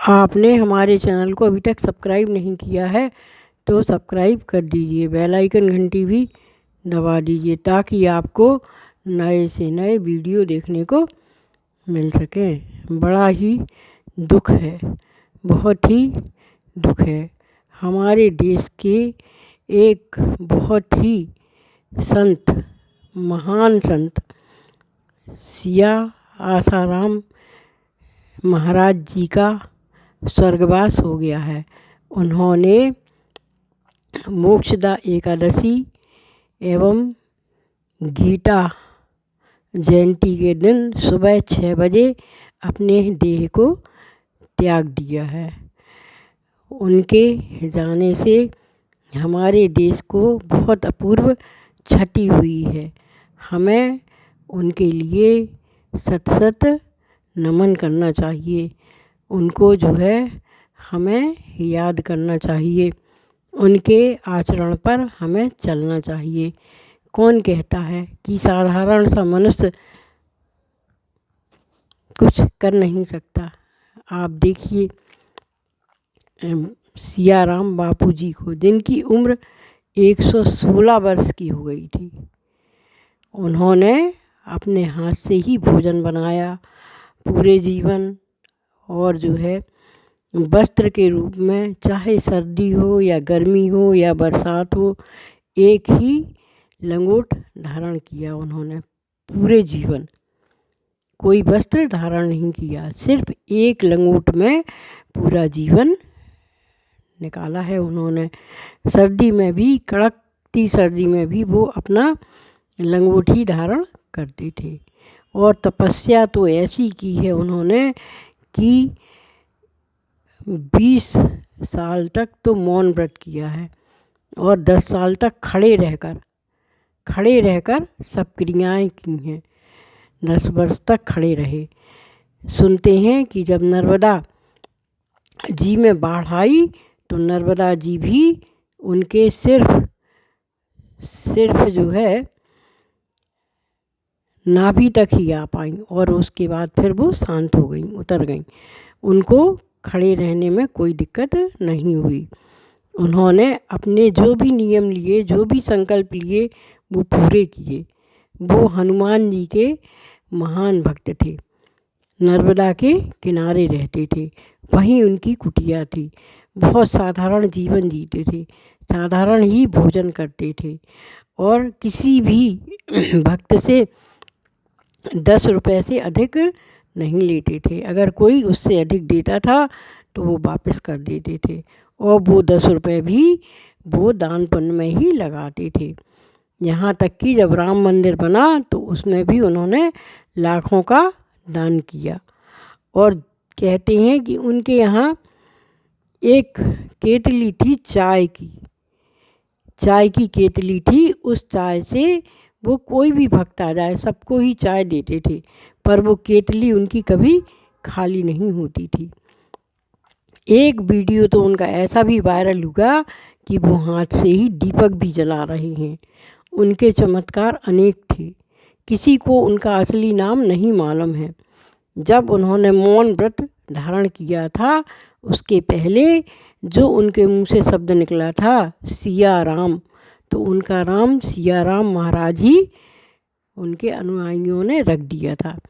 आपने हमारे चैनल को अभी तक सब्सक्राइब नहीं किया है तो सब्सक्राइब कर दीजिए, बेल आइकन घंटी भी दबा दीजिए ताकि आपको नए से नए वीडियो देखने को मिल सकें। बड़ा ही दुख है, बहुत ही दुख है। हमारे देश के एक बहुत ही संत, महान संत सिया आसाराम महाराज जी का स्वर्गवास हो गया है। उन्होंने मोक्षदा एकादशी एवं गीता जयंती के दिन सुबह 6 बजे अपने देह को त्याग दिया है। उनके जाने से हमारे देश को बहुत अपूर्व क्षति हुई है। हमें उनके लिए सत सत नमन करना चाहिए। उनको जो है हमें याद करना चाहिए, उनके आचरण पर हमें चलना चाहिए। कौन कहता है कि साधारण सा मनुष्य कुछ कर नहीं सकता। आप देखिए सियाराम बापू जी को, जिनकी उम्र 116 वर्ष की हो गई थी, उन्होंने अपने हाथ से ही भोजन बनाया पूरे जीवन। और जो है वस्त्र के रूप में, चाहे सर्दी हो या गर्मी हो या बरसात हो, एक ही लंगोट धारण किया उन्होंने पूरे जीवन। कोई वस्त्र धारण नहीं किया, सिर्फ एक लंगोट में पूरा जीवन निकाला है उन्होंने। सर्दी में भी, कड़कती सर्दी में भी वो अपना लंगोट ही धारण करते थे। और तपस्या तो ऐसी की है उन्होंने कि 20 साल तक तो मौन व्रत किया है और 10 साल तक खड़े रहकर सब क्रियाएं की हैं। 10 वर्ष तक खड़े रहे। सुनते हैं कि जब नर्मदा जी में बाढ़ आई तो नर्मदा जी भी उनके सिर्फ जो है नाभि तक ही आ पाई और उसके बाद फिर वो शांत हो गई, उतर गई। उनको खड़े रहने में कोई दिक्कत नहीं हुई। उन्होंने अपने जो भी नियम लिए, जो भी संकल्प लिए, वो पूरे किए। वो हनुमान जी के महान भक्त थे। नर्मदा के किनारे रहते थे, वहीं उनकी कुटिया थी। बहुत साधारण जीवन जीते थे, साधारण ही भोजन करते थे और किसी भी भक्त से 10 रुपये से अधिक नहीं लेते थे। अगर कोई उससे अधिक देता था तो वो वापस कर देते थे और वो 10 रुपये भी वो दान पुण्य में ही लगाते थे। यहाँ तक कि जब राम मंदिर बना तो उसमें भी उन्होंने लाखों का दान किया। और कहते हैं कि उनके यहाँ एक केतली थी चाय की केतली थी। उस चाय से वो कोई भी भक्त आ जाए सबको ही चाय देते थे, पर वो केतली उनकी कभी खाली नहीं होती थी। एक वीडियो तो उनका ऐसा भी वायरल हुआ कि वो हाथ से ही दीपक भी जला रहे हैं। उनके चमत्कार अनेक थे। किसी को उनका असली नाम नहीं मालूम है। जब उन्होंने मौन व्रत धारण किया था उसके पहले जो उनके मुंह से शब्द निकला था सिया राम, तो उनका राम सियाराम महाराज ही उनके अनुयायियों ने रख दिया था।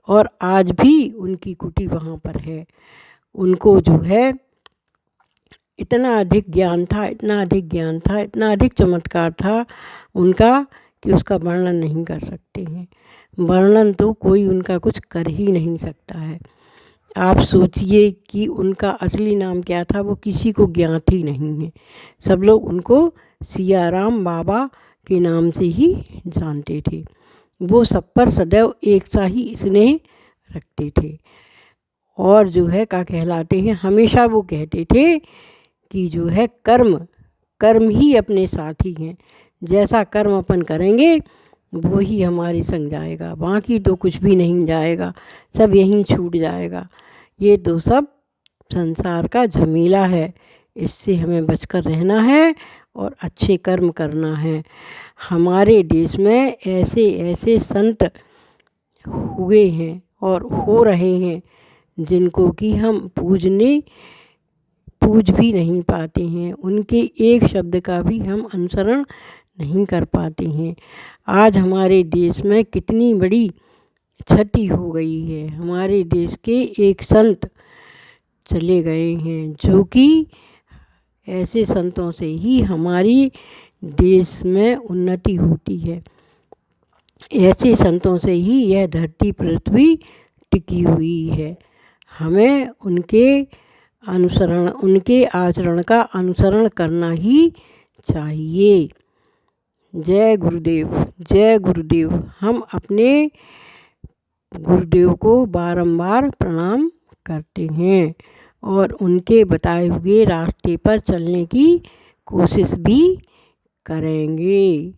और आज भी उनकी कुटी वहाँ पर है। उनको जो है इतना अधिक ज्ञान था, इतना अधिक चमत्कार था उनका कि उसका वर्णन नहीं कर सकते हैं। वर्णन तो कोई उनका कुछ कर ही नहीं सकता है। आप सोचिए कि उनका असली नाम क्या था, वो किसी को ज्ञात ही नहीं है। सब लोग उनको सियाराम बाबा के नाम से ही जानते थे। वो सब पर सदैव एक सा ही स्नेह रखते थे। और जो है क्या कहलाते हैं, हमेशा वो कहते थे कि जो है कर्म ही अपने साथी हैं। जैसा कर्म अपन करेंगे वो ही हमारे संग जाएगा, बाकी तो कुछ भी नहीं जाएगा, सब यहीं छूट जाएगा। ये तो सब संसार का झमेला है, इससे हमें बचकर रहना है और अच्छे कर्म करना है। हमारे देश में ऐसे ऐसे संत हुए हैं और हो रहे हैं जिनको कि हम पूज भी नहीं पाते हैं, उनके एक शब्द का भी हम अनुसरण नहीं कर पाते हैं। आज हमारे देश में कितनी बड़ी क्षति हो गई है। हमारे देश के एक संत चले गए हैं, जो कि ऐसे संतों से ही हमारी देश में उन्नति होती है। ऐसे संतों से ही यह धरती पृथ्वी टिकी हुई है। हमें उनके आचरण का अनुसरण करना ही चाहिए। जय गुरुदेव, जय गुरुदेव। हम अपने गुरुदेव को बारंबार प्रणाम करते हैं और उनके बताए हुए रास्ते पर चलने की कोशिश भी करेंगे।